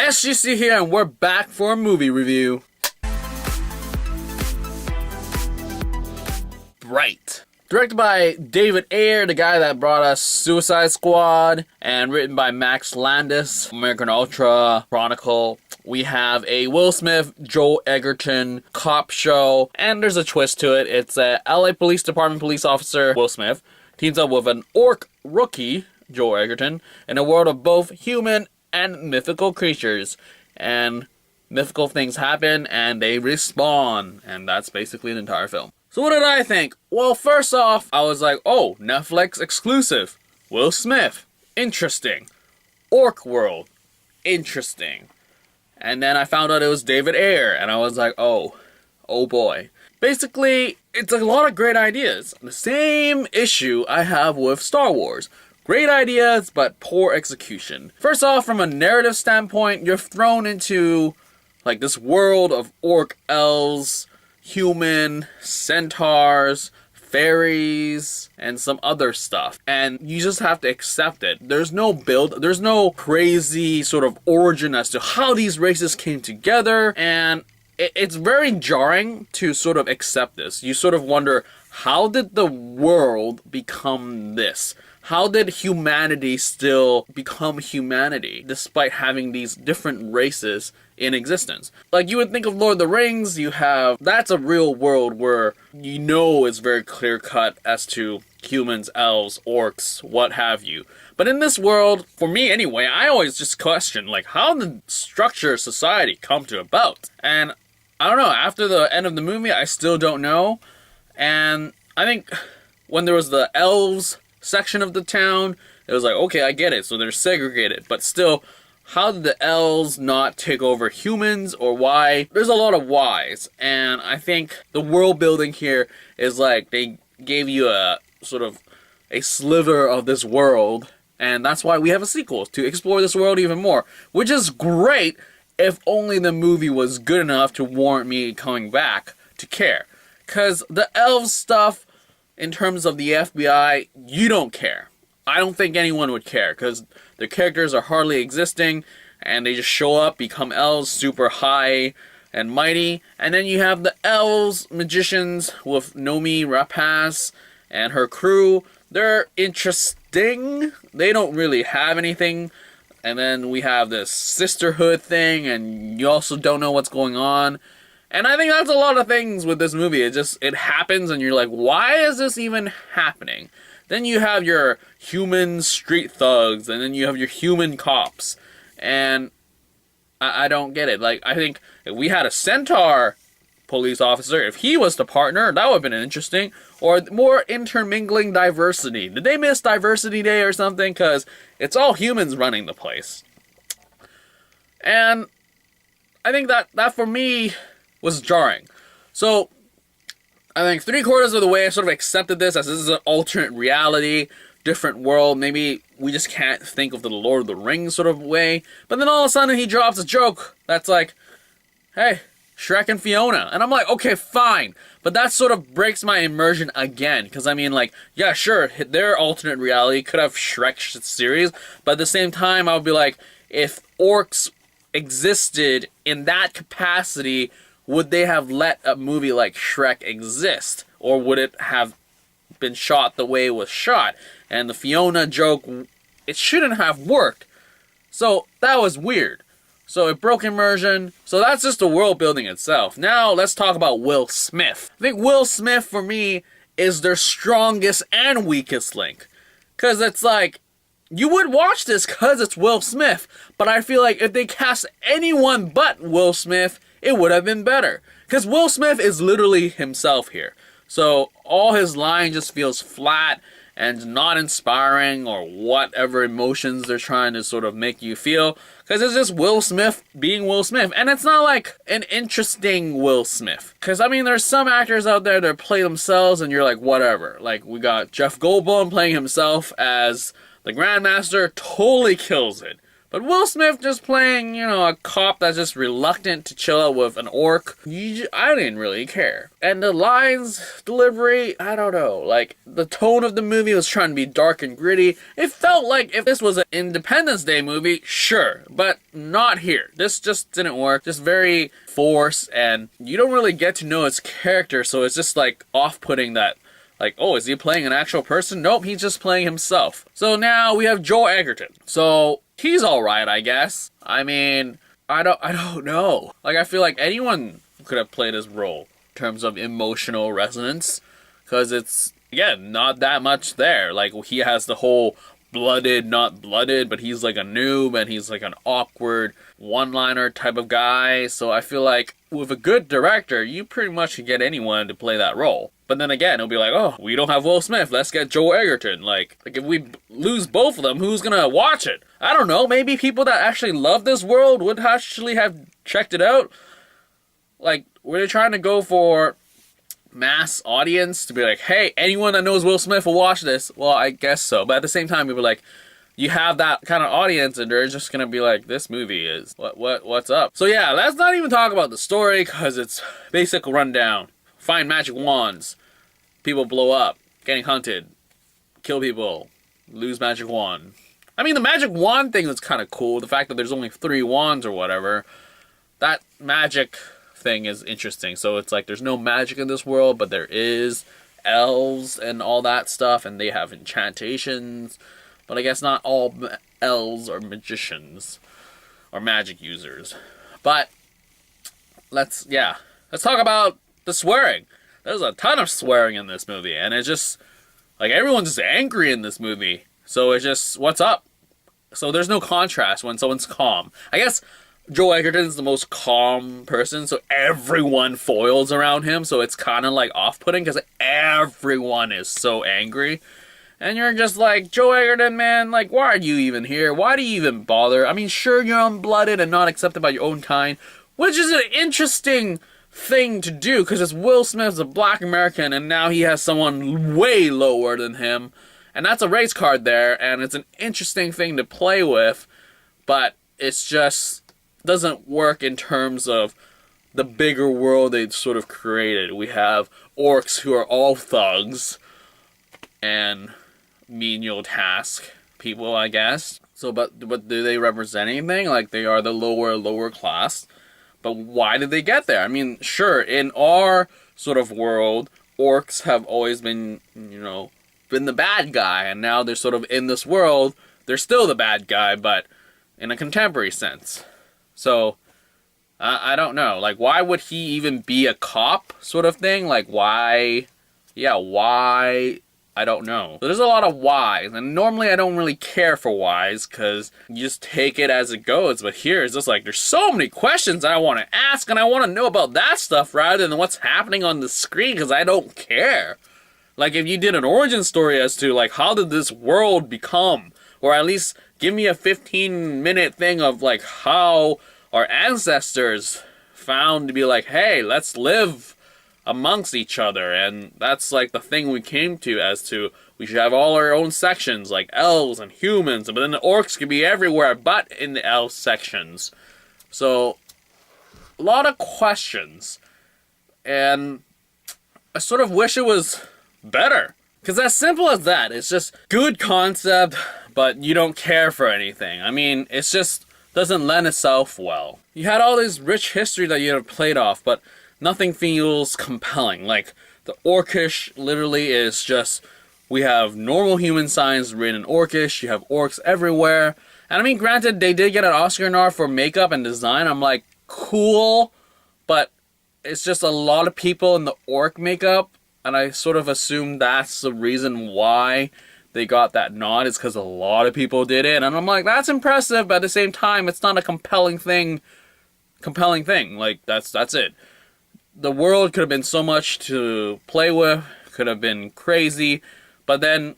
SGC here, and we're back for a movie review. Bright. Directed by David Ayer, the guy that brought us Suicide Squad, and written by Max Landis, American Ultra, Chronicle. We have a Will Smith, Joel Edgerton cop show, and there's a twist to it. It's a LA Police Department police officer, Will Smith, teams up with an orc rookie, Joel Edgerton, in a world of both human and mythical creatures. And mythical things happen, and they respawn, and that's basically the entire film. So what did I think? Well, first off, I was like, oh, Netflix exclusive. Will Smith. Interesting. Orc World. Interesting. And then I found out it was David Ayer, and I was like, oh boy. Basically, it's a lot of great ideas. The same issue I have with Star Wars. Great ideas, but poor execution. First off, from a narrative standpoint, you're thrown into like this world of orc elves, human, centaurs, fairies, and some other stuff. And you just have to accept it. There's no build, there's no crazy sort of origin as to how these races came together. And it's very jarring to sort of accept this. You sort of wonder, how did the world become this? How did humanity still become humanity despite having these different races in existence? Like, you would think of Lord of the Rings, that's a real world where you know it's very clear cut as to humans, elves, orcs, what have you. But in this world, for me anyway, I always just question, like, how did structure of society come to about? And I don't know, after the end of the movie, I still don't know. And I think when there was the elves section of the town, it was like, okay, I get it, so they're segregated, but still, how did the elves not take over humans, or why? There's a lot of whys, and I think the world building here is like, they gave you a sort of a sliver of this world, and that's why we have a sequel, to explore this world even more, which is great if only the movie was good enough to warrant me coming back to care. Because the elves stuff, in terms of the FBI, you don't care. I don't think anyone would care, because their characters are hardly existing, and they just show up, become elves, super high and mighty. And then you have the elves, magicians, with Noomi Rapace and her crew. They're interesting. They don't really have anything. And then we have this sisterhood thing, and you also don't know what's going on. And I think that's a lot of things with this movie. It happens, and you're like, why is this even happening? Then you have your human street thugs, and then you have your human cops. And I don't get it. Like, I think if we had a centaur police officer, if he was the partner, that would have been interesting. Or more intermingling diversity. Did they miss Diversity Day or something? Because it's all humans running the place. And I think that for me was jarring. So I think 3/4 of the way I sort of accepted this as this is an alternate reality, different world. Maybe we just can't think of the Lord of the Rings sort of way. But then all of a sudden he drops a joke that's like, hey, Shrek and Fiona. And I'm like, okay, fine. But that sort of breaks my immersion again. Because I mean, like, yeah, sure, their alternate reality could have Shrek series. But at the same time, I would be like, if orcs existed in that capacity, would they have let a movie like Shrek exist? Or would it have been shot the way it was shot? And the Fiona joke, it shouldn't have worked. So that was weird. So it broke immersion. So that's just the world building itself. Now let's talk about Will Smith. I think Will Smith, for me, is their strongest and weakest link. Because it's like, you would watch this because it's Will Smith. But I feel like if they cast anyone but Will Smith, it would have been better. Because Will Smith is literally himself here. So all his line just feels flat and not inspiring, or whatever emotions they're trying to sort of make you feel. Because it's just Will Smith being Will Smith. And it's not like an interesting Will Smith. Because, I mean, there's some actors out there that play themselves and you're like, whatever. Like, we got Jeff Goldblum playing himself as the Grandmaster, totally kills it. But Will Smith just playing, a cop that's just reluctant to chill out with an orc, I didn't really care. And the lines delivery, I don't know. Like, the tone of the movie was trying to be dark and gritty. It felt like if this was an Independence Day movie, sure, but not here. This just didn't work. Just very forced, and you don't really get to know his character, so it's just like off-putting that. Like, oh, is he playing an actual person? Nope, he's just playing himself. So now we have Joel Edgerton. So he's alright, I guess. I mean, I don't know. Like, I feel like anyone could have played his role in terms of emotional resonance. Because it's, again, not that much there. Like, he has the whole blooded, not blooded, but he's like a noob and he's like an awkward one-liner type of guy. So I feel like with a good director, you pretty much can get anyone to play that role. But then again, it'll be like, oh, we don't have Will Smith, let's get Joel Edgerton. Like if we lose both of them, who's gonna watch it? I don't know, maybe people that actually love this world would actually have checked it out. Like, were they trying to go for mass audience to be like, hey, anyone that knows Will Smith will watch this? Well, I guess so. But at the same time, people like, you have that kind of audience and they're just gonna be like, this movie is, what's up? So yeah, let's not even talk about the story, because it's basic rundown. Find magic wands. People blow up, getting hunted, kill people, lose magic wand. I mean, the magic wand thing is kind of cool. The fact that there's only 3 wands or whatever, that magic thing is interesting. So it's like there's no magic in this world, but there is elves and all that stuff, and they have incantations. But I guess not all elves are magicians or magic users. But let's talk about the swearing. There's a ton of swearing in this movie, and it's just, like, everyone's just angry in this movie. So it's just, what's up? So there's no contrast when someone's calm. I guess Joel Edgerton's the most calm person, so everyone foils around him, so it's kind of, like, off-putting, because everyone is so angry. And you're just like, Joel Edgerton, man, like, why are you even here? Why do you even bother? I mean, sure, you're unblooded and not accepted by your own kind, which is an interesting thing to do, because it's Will Smith's a black American and now he has someone way lower than him, and that's a race card there, and it's an interesting thing to play with, but it's just doesn't work in terms of the bigger world they've sort of created. We have orcs who are all thugs and menial task people, I guess. So but do they represent anything? Like, they are the lower class. But why did they get there? I mean, sure, in our sort of world, orcs have always been, been the bad guy. And now they're sort of in this world, they're still the bad guy, but in a contemporary sense. So, I don't know. Like, why would he even be a cop sort of thing? Like, why? Yeah, why? I don't know. So there's a lot of whys, and normally I don't really care for whys, because you just take it as it goes, but here it's just like, there's so many questions I want to ask, and I want to know about that stuff rather than what's happening on the screen, because I don't care. Like, if you did an origin story as to, like, how did this world become, or at least give me a 15-minute thing of, like, how our ancestors found to be like, hey, let's live amongst each other, and that's like the thing we came to, as to we should have all our own sections, like elves and humans, but then the orcs could be everywhere but in the elf sections. So a lot of questions, and I sort of wish it was better, because as simple as that, it's just good concept, but you don't care for anything. I mean, it's just doesn't lend itself well. You had all this rich history that you have played off, but nothing feels compelling. Like, the Orcish literally is just, we have normal human signs written in Orcish, you have orcs everywhere. And I mean, granted, they did get an Oscar nod for makeup and design. I'm like, cool, but it's just a lot of people in the orc makeup, and I sort of assume that's the reason why they got that nod, is because a lot of people did it. And I'm like, that's impressive, but at the same time, it's not a compelling thing. Like, that's it. The world could have been so much to play with, could have been crazy, but then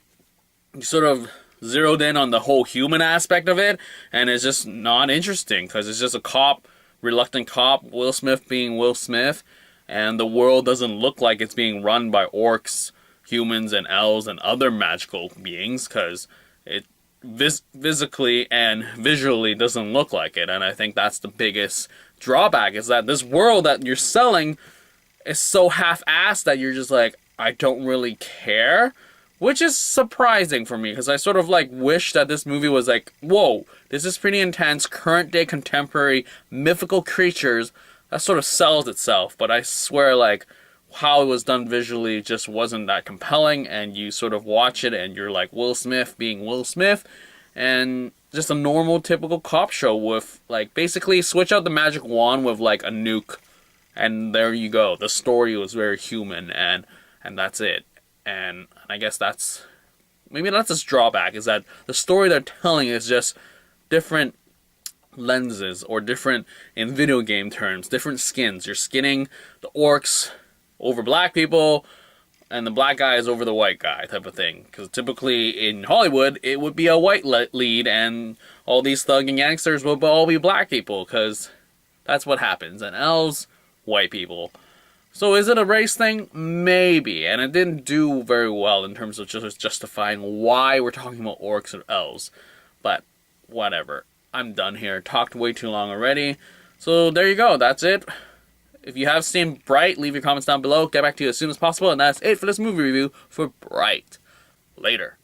you sort of zeroed in on the whole human aspect of it, and it's just not interesting, because it's just a cop, reluctant cop, Will Smith being Will Smith, and the world doesn't look like it's being run by orcs, humans, and elves, and other magical beings, because physically and visually doesn't look like it. And I think that's the biggest drawback, is that this world that you're selling is so half-assed that you're just like, I don't really care. Which is surprising for me, because I sort of like wish that this movie was like, whoa, this is pretty intense, current day contemporary mythical creatures that sort of sells itself. But I swear, like, how it was done visually just wasn't that compelling, and you sort of watch it and you're like Will Smith being Will Smith, and just a normal typical cop show with like basically switch out the magic wand with like a nuke, and there you go. The story was very human, and that's it. And I guess maybe that's its drawback, is that the story they're telling is just different lenses, or different, in video game terms, different skins. You're skinning the orcs over black people, and the black guy is over the white guy, type of thing. Because typically in Hollywood, it would be a white lead, and all these thug and gangsters would all be black people, because that's what happens. And elves, white people. So is it a race thing? Maybe. And it didn't do very well in terms of just justifying why we're talking about orcs and elves. But whatever. I'm done here. Talked way too long already. So there you go. That's it. If you have seen Bright, leave your comments down below. Get back to you as soon as possible. And that's it for this movie review for Bright. Later.